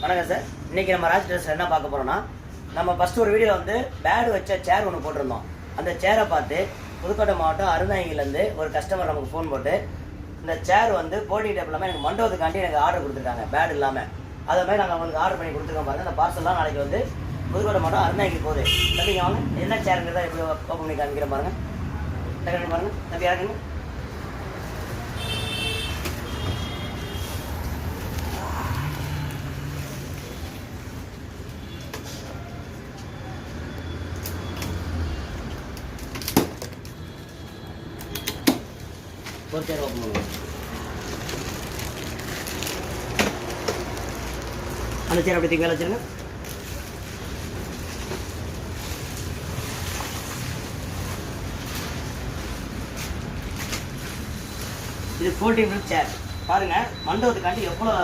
வணக்கம் சார். இன்றைக்கி நம்ம ராஜ் ட்ரெஸ்ஸில் என்ன பார்க்க போகிறோம்னா, நம்ம ஃபஸ்ட்டு ஒரு வீடியோவில் வந்து பேடு வச்ச சேர் ஒன்று போட்டிருந்தோம். அந்த சேரை பார்த்து புதுக்கோட்டை மாவட்டம் அருந்தாங்கிலேருந்து ஒரு கஸ்டமர் நமக்கு ஃபோன் போட்டு, இந்த சேர் வந்து போட்டிங் டேபிள் இல்லாமல் எனக்கு மண்டபத்துக்காண்டி எனக்கு ஆர்டர் கொடுத்துருக்காங்க, பேடு இல்லாமல். அதை மாதிரி நாங்கள் அவங்களுக்கு ஆர்டர் பண்ணி கொடுத்துருக்கோம். பாருங்கள், அந்த பார்சல்லாம் நாளைக்கு வந்து புதுக்கோட்டை மாவட்டம் அருந்தாங்கி போகுது. தம்பிங்க வாங்க, என்ன சேருங்கிறத எப்படி ஓப்பன் பண்ணி காமிக்கிறேன் பாருங்கள். டக்குனு பாருங்கள், தம்பி யாருக்குங்க ஒரு சேர் ஓப்பன் பண்ணுவோம். அந்த சேர் அப்படி தூக்கி மேலே வச்சுருங்க. இது 14 ஃபீட் சேர் பாருங்கள். மண்டபத்துக்காண்டி எவ்வளோ